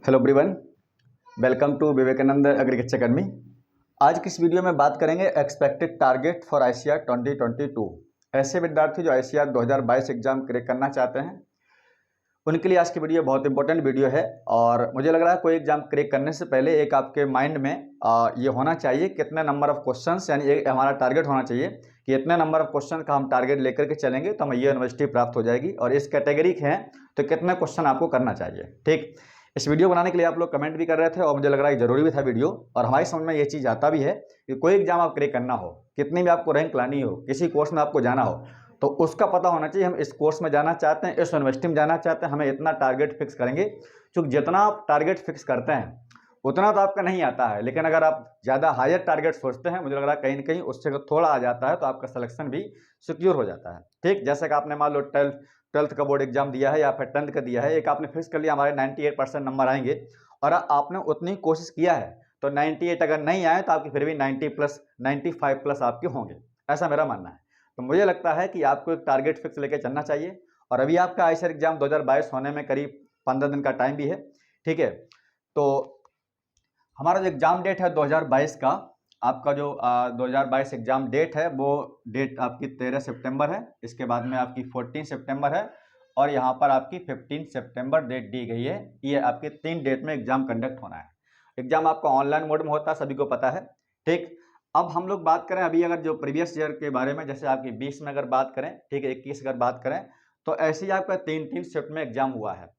Hello everyone, welcome to Vivekananda agriculture academy. आज की इस वीडियो में बात करेंगे एक्सपेक्टेड टारगेट फॉर आईसीआर 2022। ऐसे विद्यार्थी जो आईसीआर 2022 एग्जाम क्रैक करना चाहते हैं उनके लिए आज की वीडियो बहुत इंपॉर्टेंट वीडियो है। और मुझे लग रहा है कोई एग्जाम क्रैक करने से पहले एक आपके माइंड में ये होना चाहिए कितने नंबर ऑफ क्वेश्चंस, यानी एक हमारा टारगेट होना चाहिए कि इतने नंबर ऑफ क्वेश्चन का हम टारगेट लेकर के चलेंगे तो हमें ये यूनिवर्सिटी प्राप्त हो जाएगी। और इस कैटेगरी के हैं तो कितने क्वेश्चन आपको करना चाहिए। ठीक, इस वीडियो बनाने के लिए आप लोग कमेंट भी कर रहे थे और मुझे लग रहा है जरूरी भी था वीडियो, और हमारी समझ में ये चीज़ आता भी है कि कोई एग्जाम आप क्रैक करना हो, कितनी भी आपको रैंक लानी हो, किसी कोर्स में आपको जाना हो, तो उसका पता होना चाहिए हम इस कोर्स में जाना चाहते हैं, इस यूनिवर्सिटी में जाना चाहते हैं, हमें इतना टारगेट फिक्स करेंगे। क्योंकि जितना आप टारगेट फिक्स करते हैं उतना तो आपका नहीं आता है, लेकिन अगर आप ज़्यादा हायर टारगेट सोचते हैं, मुझे लग रहा है कहीं ना कहीं उससे थोड़ा आ जाता है तो आपका सिलेक्शन भी सिक्योर हो जाता है। ठीक, जैसे कि आपने मान लो ट्वेल्थ का बोर्ड एग्जाम दिया है या फिर 10th का दिया है, एक आपने फिक्स कर लिया हमारे 98% नंबर आएंगे और आपने उतनी कोशिश किया है तो 98 अगर नहीं आए तो आपके फिर भी 90 प्लस 95 प्लस आपके होंगे, ऐसा मेरा मानना है। तो मुझे लगता है कि आपको एक टारगेट फिक्स लेके चलना चाहिए। और अभी आपका आईसीआर एग्जाम 2022 होने में करीब 15 दिन का टाइम भी है। ठीक है, तो हमारा जो एग्जाम डेट है 2022 का, आपका जो 2022 एग्जाम डेट है वो डेट आपकी 13 सितंबर है, इसके बाद में आपकी 14 सितंबर है और यहाँ पर आपकी 15 सितंबर डेट दी गई है। ये आपके 3 डेट में एग्जाम कंडक्ट होना है। एग्जाम आपका ऑनलाइन मोड में होता है, सभी को पता है। ठीक, अब हम लोग बात करें अभी अगर जो प्रीवियस ईयर के बारे में, जैसे आपकी 20 में अगर बात करें, ठीक है, 21 अगर बात करें, तो ऐसे ही आपका 3 शिफ्ट में एग्जाम हुआ है।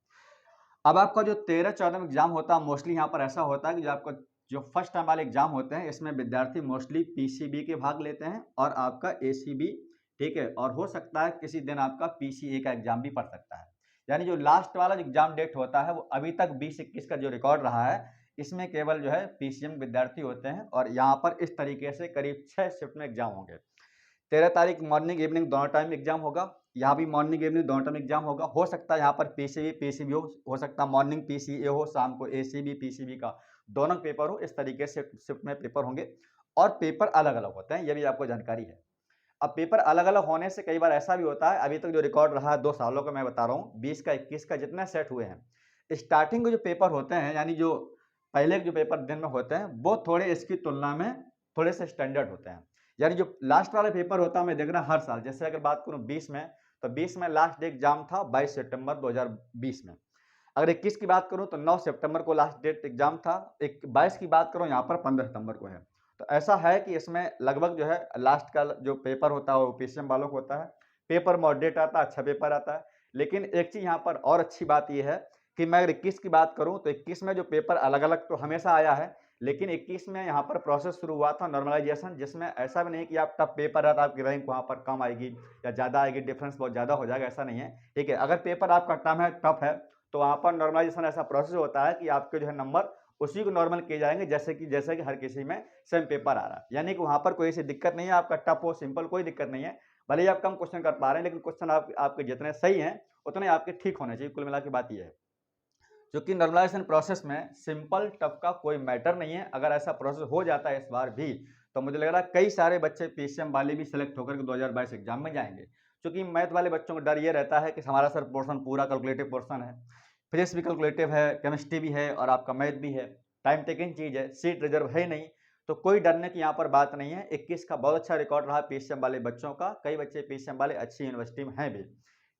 अब आपका जो 13-14 में एग्जाम होता है, मोस्टली यहाँ पर ऐसा होता है कि जो आपका जो फर्स्ट टाइम वाले एग्जाम होते हैं इसमें विद्यार्थी मोस्टली पीसीबी के भाग लेते हैं और आपका एसीबी, ठीक है, और हो सकता है किसी दिन आपका पीसीए का एग्जाम भी पड़ सकता है। यानी जो लास्ट वाला जो एग्जाम डेट होता है वो अभी तक 20-21 का जो रिकॉर्ड रहा है इसमें केवल जो है पीसीएम विद्यार्थी होते हैं। और यहाँ पर इस तरीके से करीब 6 शिफ्ट में एग्जाम होंगे। 13 तारीख मॉर्निंग इवनिंग दोनों टाइम एग्जाम होगा, यहाँ भी मॉर्निंग इवनिंग दोनों टाइम एग्जाम होगा। हो सकता है यहाँ पर पीसीबी हो सकता है मॉर्निंग पीसीए हो, शाम को एसीबी पीसीबी का दोनों पेपर हो। इस तरीके से शिफ्ट में पेपर होंगे और पेपर अलग अलग होते हैं, ये भी आपको जानकारी है। अब पेपर अलग अलग होने से कई बार ऐसा भी होता है, अभी तक जो रिकॉर्ड रहा है 2 सालों का मैं बता रहा हूँ, 20 का 21 का जितने सेट हुए हैं, स्टार्टिंग के जो पेपर होते हैं, यानी जो पहले के जो पेपर दिन में होते हैं वो थोड़े इसकी तुलना में थोड़े से स्टैंडर्ड होते हैं। यानी जो लास्ट वाला पेपर होता है मैं देख रहा हर साल, जैसे अगर बात करूं 20 में, तो 20 में लास्ट डेट एग्जाम था 22 सितंबर 2020 में। अगर 21 की बात करूं तो 9 सितंबर को लास्ट डेट एग्जाम था। 22 की बात करूं यहाँ पर 15 सितंबर को है। तो ऐसा है कि इसमें लगभग जो है लास्ट का जो पेपर होता है वो पीसीएम वालों को होता है। पेपर मॉडरेट आता है, अच्छा पेपर आता है। लेकिन एक चीज यहाँ पर और अच्छी बात यह है कि मैं अगर 21 की बात करूं तो 21 में जो पेपर अलग अलग तो हमेशा आया है, लेकिन 21 में यहाँ पर प्रोसेस शुरू हुआ था नॉर्मलाइजेशन, जिसमें ऐसा भी नहीं कि आप टफ पेपर है तो आपकी रैंक वहाँ पर कम आएगी या ज़्यादा आएगी, डिफरेंस बहुत ज़्यादा हो जाएगा, ऐसा नहीं है। ठीक है, अगर पेपर आपका टफ है तो वहाँ पर नॉर्मलाइजेशन ऐसा प्रोसेस होता है कि आपके जो है नंबर उसी को नॉर्मल किए जाएंगे, जैसे कि हर किसी में सेम पेपर आ रहा है। यानी कि वहाँ पर कोई ऐसी दिक्कत नहीं है, आपका टफ हो सिंपल कोई दिक्कत नहीं है। भले ही आप कम क्वेश्चन कर पा रहे हैं लेकिन क्वेश्चन आपके जितने सही हैं उतने आपके ठीक होने चाहिए। कुल मिला के बात यह है, क्योंकि नॉर्मलाइजेशन प्रोसेस में सिंपल टफ का कोई मैटर नहीं है। अगर ऐसा प्रोसेस हो जाता है इस बार भी तो मुझे लग रहा है कई सारे बच्चे पीसीएम वाले भी सिलेक्ट होकर के 2022 एग्जाम में जाएंगे। क्योंकि मैथ वाले बच्चों को डर ये रहता है कि हमारा सर पोर्शन पूरा कैलकुलेटिव पोर्शन है, फिजिक्स भी कैलकुलेटिव है, केमिस्ट्री भी है और आपका मैथ भी है, टाइम टेकिंग चीज़ है, सीट रिजर्व है नहीं। तो कोई डरने की यहाँ पर बात नहीं है। 21 का बहुत अच्छा रिकॉर्ड रहा पीसीएम वाले बच्चों का, कई बच्चे पीसीएम वाले अच्छी यूनिवर्सिटी में हैं भी।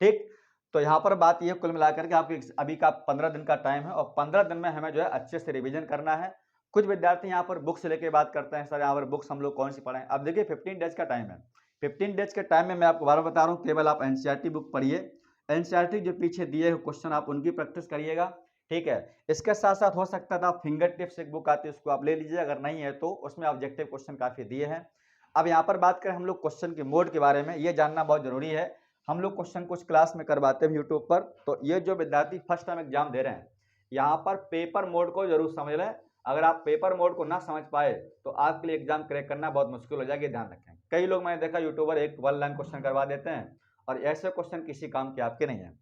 ठीक, तो यहाँ पर बात ये कुल मिलाकर के आपकी अभी का 15 दिन का टाइम है और 15 दिन में हमें जो है अच्छे से रिवीजन करना है। कुछ विद्यार्थी यहाँ पर बुक्स लेके बात करते हैं, सर यहाँ पर बुक्स हम लोग कौन सी पढ़ें। अब देखिए 15 डेज का टाइम है। 15 डेज के टाइम में मैं आपको बार बता रहा हूँ, केवल आप एनसीईआरटी बुक पढ़िए, एनसीईआरटी जो पीछे दिए हुए क्वेश्चन आप उनकी प्रैक्टिस करिएगा। ठीक है, इसके साथ साथ हो सकता था फिंगर टिप्स एक बुक आती है उसको आप ले लीजिए, अगर नहीं है तो उसमें ऑब्जेक्टिव क्वेश्चन काफी दिए हैं। अब यहाँ पर बात करें हम लोग क्वेश्चन के मोड के बारे में, ये जानना बहुत जरूरी है। हम लोग क्वेश्चन कुछ क्लास में करवाते हैं यूट्यूब पर, तो ये जो विद्यार्थी फर्स्ट टाइम एग्जाम दे रहे हैं यहाँ पर पेपर मोड को जरूर समझ लें। अगर आप पेपर मोड को ना समझ पाए तो आपके लिए एग्जाम क्रैक करना बहुत मुश्किल हो जाएगा, ध्यान रखें। कई लोग मैंने देखा यूट्यूबर एक 1 लाइन क्वेश्चन करवा देते हैं और ऐसे क्वेश्चन किसी काम के आपके नहीं है।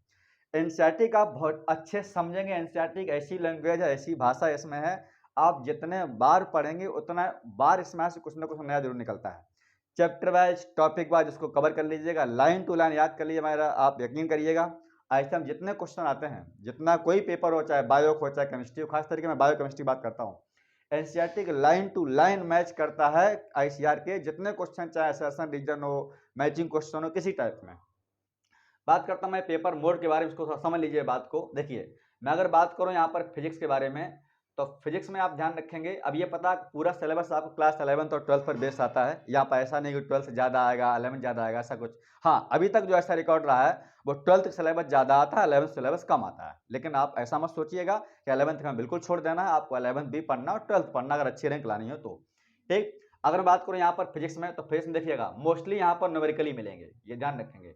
एनसीईआरटी का आप बहुत अच्छे समझेंगे, एनसीईआरटी एक ऐसी लैंग्वेज है, ऐसी भाषा इसमें है, आप जितने बार पढ़ेंगे उतना बार इसमें से कुछ ना कुछ नया जरूर निकलता है। चैप्टर वाइज टॉपिक वाइज उसको कवर कर लीजिएगा, लाइन टू लाइन याद कर लीजिए मेरा, आप यकीन करिएगा ऐसे हम जितने क्वेश्चन आते हैं, जितना कोई पेपर हो, चाहे बायो हो चाहे केमिस्ट्री हो, खास तरीके में बायो केमिस्ट्री बात करता हूँ, एनसीईआरटी के लाइन टू लाइन मैच करता है आईसीआर के जितने क्वेश्चन, चाहे असर्शन रीजन हो, मैचिंग क्वेश्चन हो, किसी टाइप में। बात करता हूँ मैं पेपर मोड के बारे में, इसको समझ लीजिए बात को। देखिए, मैं अगर बात करूँ यहाँ पर फिजिक्स के बारे में, तो फिजिक्स में आप ध्यान रखेंगे, अब ये पता पूरा सिलेबस आपको क्लास 11th और 12th पर बेस आता है। यहाँ पर ऐसा नहीं कि 12th ज़्यादा आएगा 11th ज़्यादा आएगा, ऐसा कुछ। हाँ, अभी तक जो ऐसा रिकॉर्ड रहा है वो 12th सिलेबस ज़्यादा आता है, 11th सिलेबस कम आता है। लेकिन आप ऐसा मत सोचिएगा कि 11th में बिल्कुल छोड़ देना है, आपको 11th भी पढ़ना और 12th पढ़ना, अगर अच्छी रैंक लानी हो तो। ठीक, अगर बात करूँ यहाँ पर फिजिक्स में, तो फिजिक्स में देखिएगा मोस्टली यहाँ पर न्यूमेरिकली मिलेंगे, ये ध्यान रखेंगे।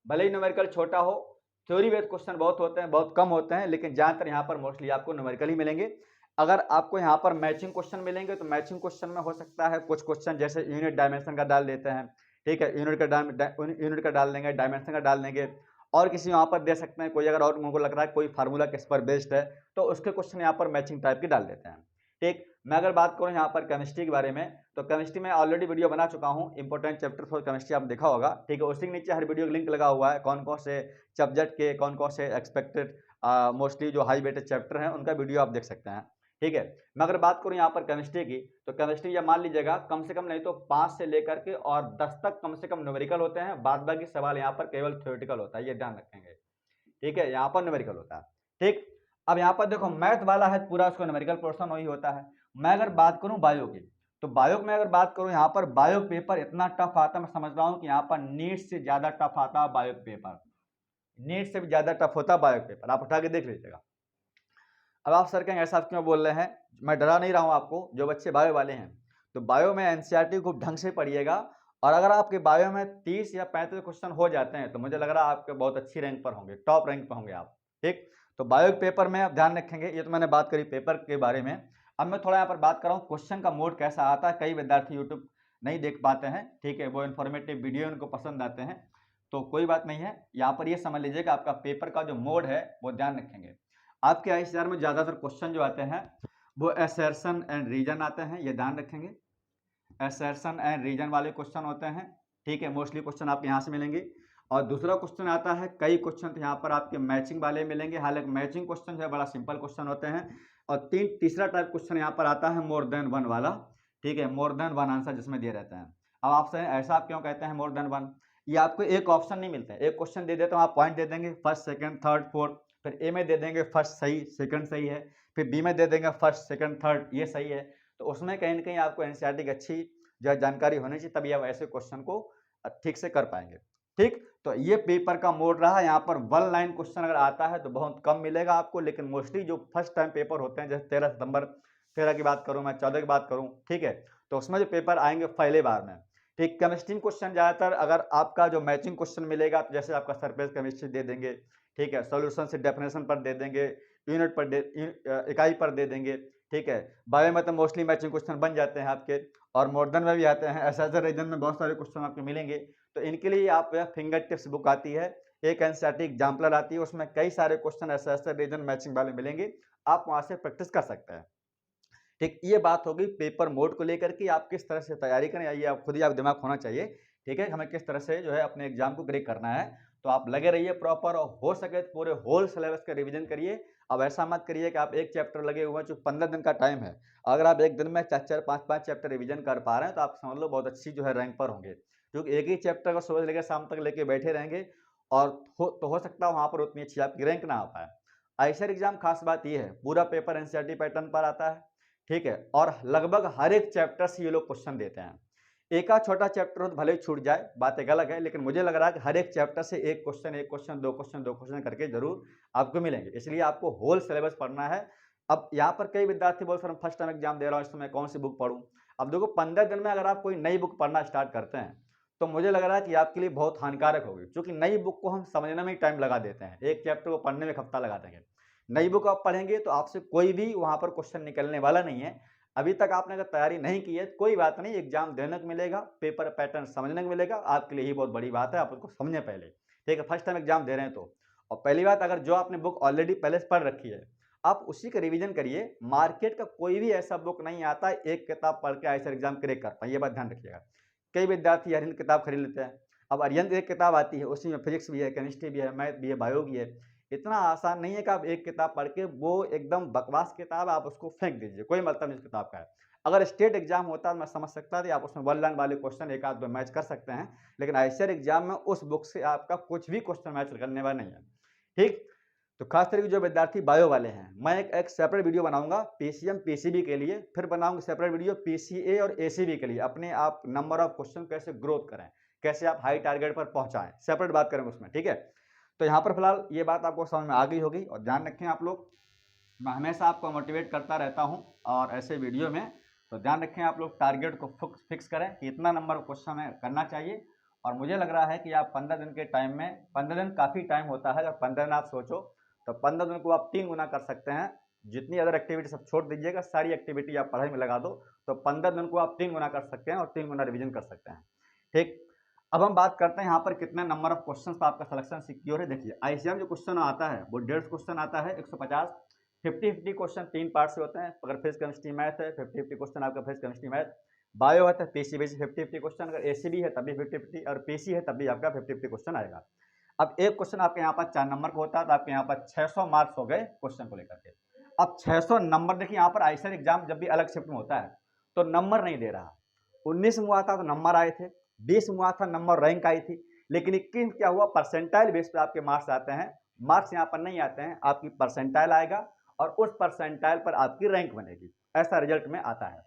भले ही न्यूमेरिकल छोटा हो, थ्योरी बेस्ड क्वेश्चन बहुत होते हैं, बहुत कम होते हैं, लेकिन ज़्यादातर यहाँ पर मोस्टली आपको न्यूमेरिकल ही मिलेंगे। अगर आपको यहाँ पर मैचिंग क्वेश्चन मिलेंगे, तो मैचिंग क्वेश्चन में हो सकता है कुछ क्वेश्चन जैसे यूनिट डायमेंशन का डाल देते हैं, ठीक है, यूनिट का डाल देंगे, डायमेंशन का डाल देंगे, और किसी यहाँ पर दे सकते हैं कोई, अगर और उनको लग रहा है कोई फार्मूला किस पर बेस्ड है, तो उसके क्वेश्चन यहाँ पर मैचिंग टाइप के डाल देते हैं। ठीक, मैं अगर बात करूँ यहाँ पर केमिस्ट्री के बारे में, तो केमिस्ट्री में ऑलरेडी वीडियो बना चुका हूँ, इंपॉर्टेंट चैप्टर फॉर केमिस्ट्री, आप देखा होगा। ठीक है, उसी के नीचे हर वीडियो का लिंक लगा हुआ है, कौन कौन से सब्जेक्ट के कौन कौन से एक्सपेक्टेड मोस्टली जो हाई वेटेड चैप्टर हैं उनका वीडियो आप देख सकते हैं। ठीक है, मैं अगर बात करूँ यहाँ पर केमिस्ट्री की, तो केमिस्ट्री या मान लीजिएगा कम से कम नहीं तो 5 से लेकर के और 10 तक कम से कम न्यूमेरिकल होते हैं, बाद बाकी सवाल यहाँ पर केवल थ्योरेटिकल होता है, ये ध्यान रखेंगे। ठीक है, यहाँ पर न्यूमेरिकल होता है। ठीक, अब यहाँ पर देखो मैथ वाला है पूरा, उसको न्यूमेरिकल पोर्शन वही होता है। मैं अगर बात करूँ बायो की, तो बायो में अगर बात करूँ, यहाँ पर बायो पेपर इतना टफ आता है, मैं समझ रहा हूँ कि यहाँ पर नीट से ज्यादा टफ आता है बायो पेपर, नीट से भी ज्यादा टफ होता है बायो पेपर, आप उठा के देख लीजिएगा। अब आप सर कहेंगे ऐसा आप क्यों बोल रहे हैं, मैं डरा नहीं रहा हूँ आपको, जो बच्चे बायो वाले हैं, तो बायो में एनसीईआरटी खूब ढंग से पढ़िएगा, और अगर आपके बायो में 30 या 35 क्वेश्चन हो जाते हैं, तो मुझे लग रहा है आपके बहुत अच्छी रैंक पर होंगे, टॉप रैंक पर होंगे आप। ठीक, तो बायो पेपर में आप ध्यान रखेंगे, ये तो मैंने बात करी पेपर के बारे में। अब मैं थोड़ा यहाँ पर बात कर रहा हूँ क्वेश्चन का मोड कैसा आता है, कई विद्यार्थी यूट्यूब नहीं देख पाते हैं, ठीक है, वो इन्फॉर्मेटिव वीडियो उनको पसंद आते हैं, तो कोई बात नहीं है, यहाँ पर ये समझ लीजिए कि आपका पेपर का जो मोड है वो ध्यान रखेंगे। आपके आईसीआर में ज़्यादातर क्वेश्चन जो आते हैं वो असर्शन एंड रीजन आते हैं, ये ध्यान रखेंगे, असर्शन एंड रीजन वाले क्वेश्चन होते हैं। ठीक है, मोस्टली क्वेश्चन आपके यहाँ से मिलेंगे। और दूसरा क्वेश्चन आता है, कई क्वेश्चन तो यहाँ पर आपके मैचिंग वाले मिलेंगे, हालांकि मैचिंग क्वेश्चन जो है बड़ा सिंपल क्वेश्चन होते हैं। और तीसरा टाइप क्वेश्चन यहाँ पर आता है मोर देन वन वाला, ठीक है, मोर देन वन आंसर जिसमें दिए रहते हैं। अब आपसे ऐसा आप क्यों कहते हैं मोर देन वन, ये आपको एक ऑप्शन नहीं मिलता है, एक क्वेश्चन दे देते हो आप पॉइंट दे देंगे फर्स्ट सेकंड थर्ड फोर्थ, फिर ए में दे देंगे फर्स्ट सही सेकंड सही है, फिर बी में दे देंगे फर्स्ट सेकंड थर्ड ये सही है, तो उसमें कहीं ना कहीं आपको एनसीईआरटी की अच्छी जो है जानकारी होनी चाहिए, तभी आप ऐसे क्वेश्चन को ठीक से कर पाएंगे। ठीक, तो ये पेपर का मोड रहा, यहाँ पर 1 लाइन क्वेश्चन अगर आता है तो बहुत कम मिलेगा आपको, लेकिन मोस्टली जो फर्स्ट टाइम पेपर होते हैं, जैसे 13 सितंबर 13 की बात करूं, मैं 14 की बात करूं, ठीक है, तो उसमें जो पेपर आएंगे पहले बार में। ठीक, केमिस्ट्री क्वेश्चन ज़्यादातर अगर आपका जो मैचिंग क्वेश्चन मिलेगा, तो जैसे आपका सरफेस केमिस्ट्री दे देंगे, ठीक है, सॉल्यूशन से डेफिनेशन पर दे देंगे, यूनिट पर इकाई पर दे देंगे, ठीक है, बायो में तो मोस्टली मैचिंग क्वेश्चन बन जाते हैं आपके, और मॉडर्न में भी आते हैं, एसएसआर रीजन में बहुत सारे क्वेश्चन आपको मिलेंगे। तो इनके लिए आप फिंगर टिप्स बुक आती है, एक एनसीईआरटी एग्जाम्पलर आती है, उसमें कई सारे क्वेश्चन एसएसआर रीजन मैचिंग वाले मिलेंगे, आप वहां से प्रैक्टिस कर सकते हैं। ठीक, ये बात होगी पेपर मोड को लेकर के, आप किस तरह से तैयारी करें, ये आप खुद ही आप दिमाग होना चाहिए। ठीक है, हमें किस तरह से जो है अपने एग्जाम को क्रैक करना है, तो आप लगे रहिए प्रॉपर, और हो सके तो पूरे होल सिलेबस का रिवीजन करिए। अब ऐसा मत करिए कि आप एक चैप्टर लगे हुए हैं, जो 15 दिन का टाइम है, अगर आप एक दिन में 4-4 5-5 चैप्टर रिवीजन कर पा रहे हैं, तो आप समझ लो बहुत अच्छी जो है रैंक पर होंगे, क्योंकि एक ही चैप्टर को सुबह से लेकर शाम तक लेके बैठे रहेंगे, और हो सकता है वहाँ पर उतनी अच्छी आपकी रैंक ना आ पाए। आईसीआर एग्जाम खास बात यह है, पूरा पेपर एनसीईआरटी पैटर्न पर आता है, ठीक है, और लगभग हर एक चैप्टर से ये लोग क्वेश्चन देते हैं। एक आध छोटा चैप्टर हो तो भले ही छूट जाए, बात एक अलग है, लेकिन मुझे लग रहा है कि हर एक चैप्टर से एक क्वेश्चन दो क्वेश्चन करके जरूर आपको मिलेंगे, इसलिए आपको होल सिलेबस पढ़ना है। अब यहाँ पर कई विद्यार्थी बोल सर फर्स्ट टाइम एग्जाम दे रहा हूँ, इस समय कौन सी बुक पढ़ूँ। अब देखो 15 दिन में अगर आप कोई नई बुक पढ़ना स्टार्ट करते हैं, तो मुझे लग रहा है कि आपके लिए बहुत हानिकारक होगी, क्योंकि नई बुक को हम समझने में ही टाइम लगा देते हैं, एक चैप्टर को पढ़ने में 1 हफ्ता लगा देंगे। नई बुक आप पढ़ेंगे तो आपसे कोई भी वहाँ पर क्वेश्चन निकलने वाला नहीं है। अभी तक आपने अगर तैयारी नहीं की है, कोई बात नहीं, एग्जाम देने को मिलेगा, पेपर पैटर्न समझने को मिलेगा, आपके लिए ही बहुत बड़ी बात है, आप उसको समझें पहले। ठीक है, फर्स्ट टाइम एग्जाम दे रहे हैं तो। और पहली बात, अगर जो आपने बुक ऑलरेडी पहले से पढ़ रखी है, आप उसी का रिवीजन करिए। मार्केट का कोई भी ऐसा बुक नहीं आता है एक किताब पढ़ के आईसीआर एग्जाम क्रैक कर पाए, ये बात ध्यान रखिएगा। कई विद्यार्थी हर हिंद किताब खरीद लेते हैं, अब अरिहंत एक किताब आती है, उसी में फिजिक्स भी है, केमिस्ट्री भी है, मैथ भी है, बायो भी है। इतना आसान नहीं है कि आप एक किताब पढ़ के वो एकदम बकवास किताब आप उसको फेंक दीजिए, कोई मतलब नहीं उस किताब का है। अगर स्टेट एग्जाम होता तो मैं समझ सकता था आप उसमें 1 लाइन वाले क्वेश्चन एक आध दो मैच कर सकते हैं, लेकिन आईसीआर एग्जाम में उस बुक से आपका कुछ भी क्वेश्चन मैच करने वाला नहीं है। ठीक, तो खास करके जो विद्यार्थी बायो वाले हैं, मैं एक सेपरेट वीडियो बनाऊंगा पीसीएम पीसीबी के लिए, फिर बनाऊंगा सेपरेट वीडियो पीसीए और एसीबी के लिए, अपने आप नंबर ऑफ क्वेश्चन कैसे ग्रोथ करें, कैसे आप हाई टारगेट पर पहुंचाएं, सेपरेट बात करेंगे उसमें। ठीक है, तो यहाँ पर फिलहाल ये बात आपको समझ में आ गई होगी, और ध्यान रखें आप लोग, मैं हमेशा आपको मोटिवेट करता रहता हूँ और ऐसे वीडियो में, तो ध्यान रखें आप लोग टारगेट को फिक्स करें कि इतना नंबर क्वेश्चन में करना चाहिए। और मुझे लग रहा है कि आप 15 दिन के टाइम में, 15 दिन काफ़ी टाइम होता है, अगर 15 दिन आप सोचो तो 15 दिन को आप 3 गुना कर सकते हैं। जितनी अदर एक्टिविटी सब छोड़ दीजिएगा, सारी एक्टिविटी आप पढ़ाई में लगा दो, तो 15 दिन को आप 3 गुना कर सकते हैं और 3 गुना रिवीजन कर सकते हैं। ठीक, अब हम बात करते हैं यहाँ पर कितने नंबर ऑफ क्वेश्चन पर आपका सिलेक्शन सिक्योर है। देखिए आईसीएम जो क्वेश्चन आता है वो 150 क्वेश्चन आता है, 150 50-50 क्वेश्चन 3 पार्ट से होते हैं। अगर फिजिक्स केमिस्ट्री मैथ है 50-50 क्वेश्चन आपका फिजिक्स केमिस्ट्री मैथ, बायो है तो पीसी बेस 50-50 क्वेश्चन, अगर एसीबी है तब भी 50-50 और पीसी है तब भी आपका 50-50 क्वेश्चन आएगा। अब एक क्वेश्चन आपके यहाँ पर 4 नंबर का होता है, तो आपके यहाँ पर 600 मार्क्स हो गए क्वेश्चन को लेकर के। अब 600 नंबर, देखिए यहाँ पर आईसीआर एग्जाम जब भी अलग शिफ्ट में होता है तो नंबर नहीं दे रहा। 19 में हुआ था तो नंबर आए थे, 20 में हुआ था नंबर रैंक आई थी, लेकिन 21 क्या हुआ, परसेंटाइल बेस पे आपके मार्क्स आते हैं। मार्क्स यहाँ पर नहीं आते हैं, आपकी परसेंटाइल आएगा और उस परसेंटाइल पर आपकी रैंक बनेगी, ऐसा रिजल्ट में आता है।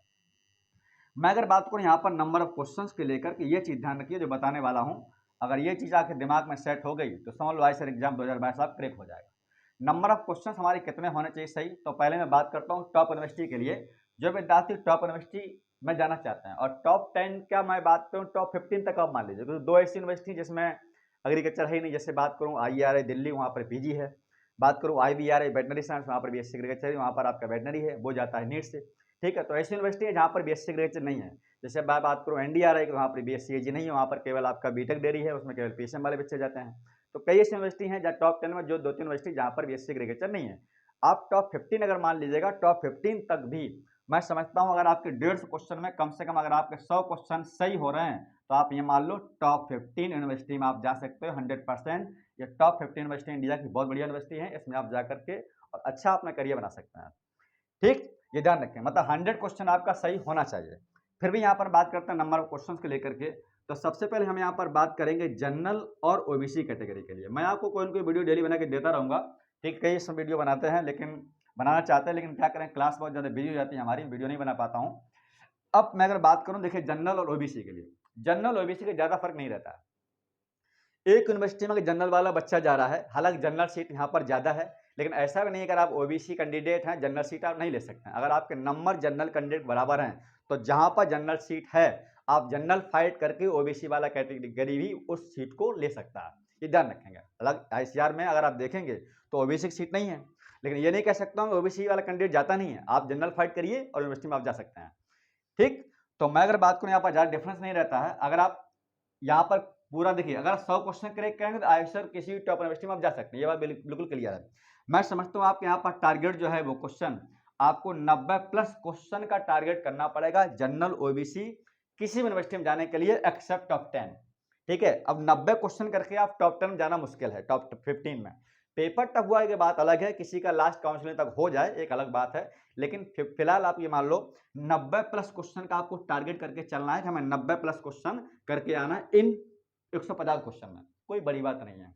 मैं अगर बात करूं यहाँ पर नंबर ऑफ क्वेश्चंस के लेकर के, ये चीज ध्यान रखिए जो बताने वाला हूं, अगर ये चीज आपके दिमाग में सेट हो गई तो समझ लो आईसीआर एग्जाम 2022 आप क्रैक हो जाएगा। नंबर ऑफ क्वेश्चंस हमारे कितने होने चाहिए सही, तो पहले मैं बात करता हूँ टॉप यूनिवर्सिटी के लिए। जो विद्यार्थी टॉप यूनिवर्सिटी में जाना चाहते हैं, और टॉप 10 क्या मैं बात करूँ, टॉप 15 तक आप मान लीजिए, क्योंकि दो ऐसी यूनिवर्सिटी जिसमें एग्रीकल्चर है ही नहीं, जैसे बात करूँ IERI दिल्ली, वहाँ पर पीजी है। बात करूँ IBRI वेटनरी साइंस, वहाँ पर BSc एग्रीकल्चर है, वहाँ पर आपका वेटनरी है, वो जाता है नीट से। ठीक है, तो ऐसी यूनिवर्सिटी है जहाँ पर BSc एग्रीकल्चर नहीं है। जैसे मैं बात करूँ NDRI की, वहाँ पर BSc AG नहीं है, वहाँ पर केवल आपका बीटेक डेयरी है, उसमें केवल PCM वाले बच्चे जाते हैं। तो कई ऐसी यूनिवर्सिटी हैं जहाँ टॉप 10 में जो 2-3 यूनिवर्सिटी जहाँ पर BSc एग्रीकल्चर नहीं है। आप टॉप 15 अगर मान लीजिएगा, टॉप 15 तक भी मैं समझता हूँ अगर आपके 150 क्वेश्चन में कम से कम अगर आपके 100 क्वेश्चन सही हो रहे हैं, तो आप ये मान लो टॉप 15 यूनिवर्सिटी में आप जा सकते हो 100%। ये टॉप 15 यूनिवर्सिटी इंडिया की बहुत बढ़िया यूनिवर्सिटी है, इसमें आप जा करके और अच्छा अपना करियर बना सकते हैं। ठीक, ये ध्यान रखें, मतलब 100 क्वेश्चन आपका सही होना चाहिए। फिर भी यहाँ पर बात करते हैं नंबर ऑफ क्वेश्चन को लेकर के, तो सबसे पहले हम यहाँ पर बात करेंगे जनरल और ओबीसी कैटेगरी के लिए। मैं आपको कोई ना कोई वीडियो डेली बना के देता रहूँगा। ठीक, कई सब वीडियो बनाते हैं, लेकिन बनाना चाहते हैं, लेकिन क्या करें, क्लास बहुत ज़्यादा बिजी हो जाती है हमारी, वीडियो नहीं बना पाता हूँ। अब मैं अगर बात करूँ, देखिए जनरल और ओबीसी के लिए, जनरल ओबीसी का ज़्यादा फर्क नहीं रहता है। एक यूनिवर्सिटी में जनरल वाला बच्चा जा रहा है, हालांकि जनरल सीट यहाँ पर ज़्यादा है, लेकिन ऐसा भी नहीं, अगर आप ओबीसी कैंडिडेट हैं जनरल सीट आप नहीं ले सकते हैं। अगर आपके नंबर जनरल कैंडिडेट बराबर हैं, तो जहाँ पर जनरल सीट है आप जनरल फाइट करके ओबीसी वाला कैटेगरी भी उस सीट को ले सकता है, ये ध्यान रखेंगे। अलग आईसीआर में अगर आप देखेंगे तो ओबीसी की सीट नहीं है, लेकिन ये नहीं कह सकता हूँ ओबीसी वाला कैंडिडेट जाता नहीं है, आप जनरल फाइट करिए और यूनिवर्सिटी में आप जा सकते हैं। ठीक, तो मैं अगर बात करूँ यहाँ पर ज़्यादा डिफरेंस नहीं रहता है। अगर आप यहाँ पर पूरा देखिए, अगर 100 क्वेश्चन क्रैक करेंगे तो आईसीआर किसी भी टॉप यूनिवर्सिटी में आप जा सकते हैं, ये बात बिल्कुल क्लियर है। मैं समझता हूँ आपके यहाँ पर टारगेट जो है वो क्वेश्चन आपको 90+ क्वेश्चन का टारगेट करना पड़ेगा जनरल ओबीसी किसी भी यूनिवर्सिटी में जाने के लिए, एक्सेप्ट टॉप 10। ठीक है, अब 90 क्वेश्चन करके आप टॉप 10 में जाना मुश्किल है, टॉप 15 में। पेपर टफ हुआ की बात अलग है, किसी का लास्ट काउंसलिंग तक हो जाए एक अलग बात है, लेकिन फिलहाल आप ये मान लो 90+ क्वेश्चन का आपको टारगेट करके चलना है कि हमें 90+ क्वेश्चन करके आना है इन 150 क्वेश्चन में, कोई बड़ी बात नहीं है।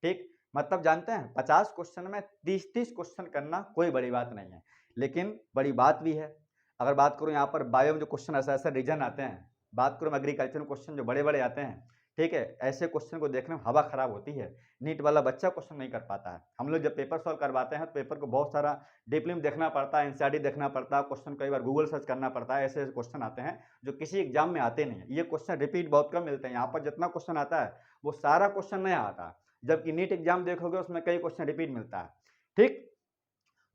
ठीक, मतलब जानते हैं 50 क्वेश्चन में 30-30 क्वेश्चन करना कोई बड़ी बात नहीं है, लेकिन बड़ी बात भी है। अगर बात करूं यहाँ पर बायो में जो क्वेश्चन ऐसा रीजन आते हैं, बात करूं एग्रीकल्चर में क्वेश्चन जो बड़े बड़े आते हैं, ठीक है, ऐसे क्वेश्चन को देखने में हवा खराब होती है। नीट वाला बच्चा क्वेश्चन नहीं कर पाता है। हम लोग जब पेपर सॉल्व करवाते हैं तो पेपर को बहुत सारा डीपली में देखना पड़ता है, एनसीईआरटी देखना पड़ता है, क्वेश्चन कई बार गूगल सर्च करना पड़ता है। ऐसे ऐसे क्वेश्चन आते हैं जो किसी एग्जाम में आते नहीं है। ये क्वेश्चन रिपीट बहुत कम मिलते हैं। यहाँ पर जितना क्वेश्चन आता है वो सारा क्वेश्चन नहीं आता, जबकि नीट एग्जाम देखोगे उसमें कई क्वेश्चन रिपीट मिलता है। ठीक,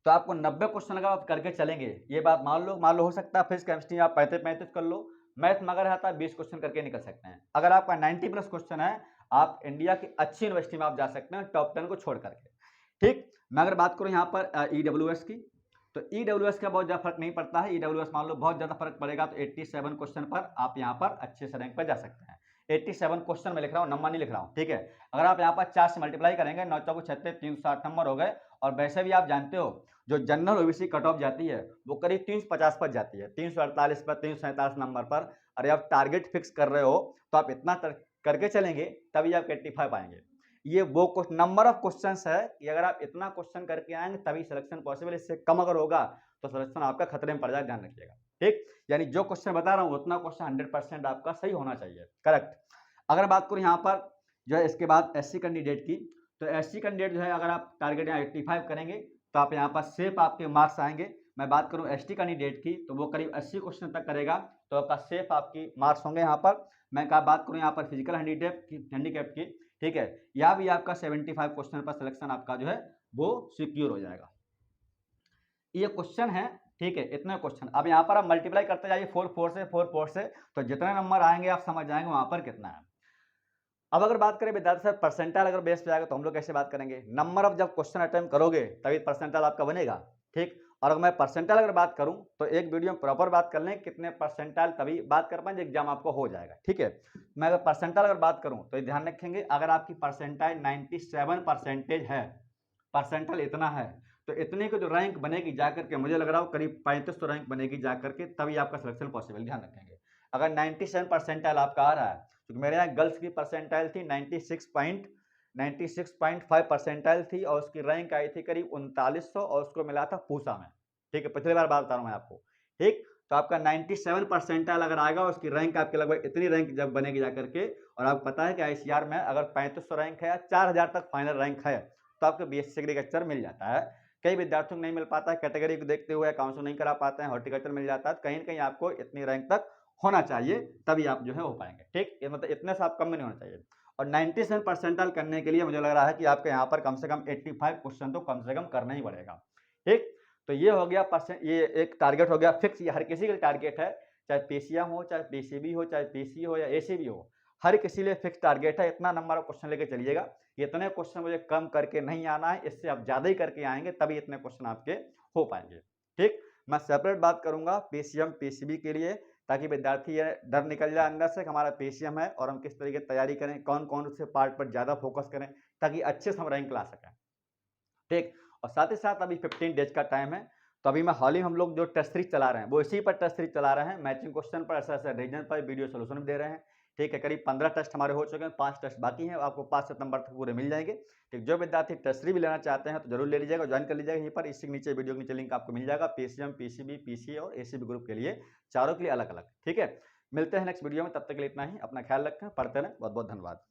तो आपको 90 क्वेश्चन अगर आप करके चलेंगे, ये बात मान लो हो सकता है फिजिक्स केमिस्ट्री आप 35 कर लो, मैथ में अगर आता है 20 क्वेश्चन करके निकल सकते हैं। अगर आपका 90+ क्वेश्चन है, आप इंडिया की अच्छी यूनिवर्सिटी में आप जा सकते हैं टॉप 10 को छोड़ करके। ठीक, मैं अगर बात करूं यहाँ पर EWS की, तो EWS का बहुत ज़्यादा फर्क नहीं पड़ता है। EWS मान लो बहुत ज़्यादा फर्क पड़ेगा तो 87 क्वेश्चन पर आप यहाँ पर अच्छे से रैंक पर जा सकते हैं। 87 क्वेश्चन में लिख रहा हूँ, नंबर नहीं लिख रहा हूँ, ठीक है। अगर आप यहाँ पर 4 से मल्टीप्लाई करेंगे 9 चौको 36 360 नंबर हो गए। और वैसे भी आप जानते हो जो जनरल ओबीसी कट ऑफ जाती है वो करीब 350 पर जाती है, 348 पर, 347 नंबर पर। अरे आप टारगेट फिक्स कर रहे हो तो आप इतना करके चलेंगे तभी आप 85 आएंगे। ये वो नंबर ऑफ क्वेश्चंस है कि अगर आप इतना क्वेश्चन करके आएंगे तभी सिलेक्शन पॉसिबल। इससे कम अगर होगा तो सिलेक्शन आपका खतरे में पड़ जाए, ध्यान रखिएगा, ठीक। यानी जो क्वेश्चन बता रहा हूँ उतना क्वेश्चन 100% आपका सही होना चाहिए, करेक्ट। अगर बात करूँ यहाँ पर जो है इसके बाद एससी कैंडिडेट की, तो एससी कैंडिडेट जो है अगर आप टारगेट यहाँ 85 करेंगे तो आप यहाँ पर सेफ आपके मार्क्स आएंगे। मैं बात करूँ एसटी कैंडिडेट की तो वो करीब 80 क्वेश्चन तक करेगा तो आपका सेफ आपकी मार्क्स होंगे यहाँ पर। मैं बात करूँ यहाँ पर फिजिकल हैंडीकैप की, ठीक है, या भी आपका 75 क्वेश्चन पर सिलेक्शन आपका जो है वो सिक्योर हो जाएगा। ये क्वेश्चन है, ठीक है, इतने क्वेश्चन। अब यहाँ पर आप मल्टीप्लाई करते जाइए 4 से, तो जितने नंबर आएंगे आप समझ जाएंगे वहां पर कितना है। अब अगर बात करें विद्यार्थी सर परसेंटाइल अगर बेस पे आएगा तो हम लोग कैसे बात करेंगे? नंबर ऑफ जब क्वेश्चन अटेम्प्ट करोगे तभी परसेंटाइल आपका बनेगा, ठीक। और अगर मैं परसेंटाइल अगर बात करूं तो एक वीडियो में प्रॉपर बात कर लें कितने परसेंटाइल, तभी बात कर पाएंगे एग्जाम आपको हो जाएगा, ठीक है। मैं अगर परसेंटाइल अगर बात करूं तो ध्यान रखेंगे अगर आपकी परसेंटाइल 97% है, परसेंटाइल इतना है, तो इतने की जो रैंक बनेगी जाकर के मुझे लग रहा हो करीब 3500 रैंक बनेगी जाकर के, तभी आपका सिलेक्शन पॉसिबल, ध्यान रखेंगे। अगर 97 परसेंटाइल आपका आ रहा है, क्योंकि मेरे यहाँ गर्ल्स की परसेंटाइल थी 96.5 परसेंटाइल थी और उसकी रैंक आई थी करीब 3900 और उसको मिला था पूसा में, ठीक है, पिछली बार बात बता रहा हूँ मैं आपको, ठीक। तो आपका 97 परसेंटाइल अगर आएगा उसकी रैंक आपकी लगभग इतनी रैंक जब बनेगी जाकर के, और आपको पता है कि आईसीआर में अगर 3500 रैंक है या 4000 तक फाइनल रैंक है तो आपको बीएससी एग्रीकल्चर मिल जाता है। कई विद्यार्थियों को नहीं मिल पाता है, कैटेगरी को देखते हुए काउंसिल नहीं करा पाते हैं, हॉर्टिकल्चर मिल जाता है, कहीं ना कहीं आपको इतनी रैंक तक होना चाहिए तभी आप जो है हो पाएंगे, ठीक। ये मतलब इतने से आप कम में नहीं होना चाहिए। और 97 परसेंटाइल करने के लिए मुझे लग रहा है कि आपके यहाँ पर कम से कम 85 क्वेश्चन तो कम से कम करना ही पड़ेगा, ठीक। तो ये हो गया ये एक टारगेट हो गया फिक्स, ये हर किसी का टारगेट है, चाहे पीसीएम हो, चाहे पीसीबी हो, चाहे पीसी हो या एसीबी हो, हर किसी लिए फिक्स टारगेट है। इतना नंबर ऑफ क्वेश्चन लेके चलिएगा, इतने क्वेश्चन मुझे कम करके नहीं आना है, इससे आप ज्यादा ही करके आएंगे तभी इतने क्वेश्चन आपके हो पाएंगे, ठीक। मैं सेपरेट बात करूंगा पीसीएम पीसीबी के लिए, ताकि विद्यार्थी ये डर निकल जाए अंदर से कि हमारा पीसीएम है और हम किस तरीके की तैयारी करें, कौन कौन से पार्ट पर ज्यादा फोकस करें ताकि अच्छे से हम रैंक ला सकें, ठीक। और साथ ही साथ अभी 15 डेज का टाइम है, तो अभी मैं हाल ही हम लोग जो टेस्ट सीरीज चला रहे हैं वो इसी पर टेस्ट सीरीज चला रहे हैं, मैचिंग क्वेश्चन पर, ऐसा ऐसा रीजन पर वीडियो सोल्यूशन भी दे रहे हैं, ठीक है। करीब 15 टेस्ट हमारे हो चुके हैं, 5 टेस्ट बाकी हैं, आपको 5 सितंबर तक पूरे मिल जाएंगे, ठीक। जो विद्यार्थी टेस्ट सीरीज भी लेना चाहते हैं तो जरूर ले लीजिएगा, ज्वाइन कर लीजिएगा यहीं पर, इसी के नीचे वीडियो के नीचे लिंक आपको मिल जाएगा, पीसीएम पीसीबी पीसी और एसीबी ग्रुप के लिए, चारों के लिए अलग अलग, ठीक है। मिलते हैं नेक्स्ट वीडियो में, तब तक के लिए इतना ही, अपना ख्याल रखें, पढ़ते रहें, बहुत बहुत धन्यवाद।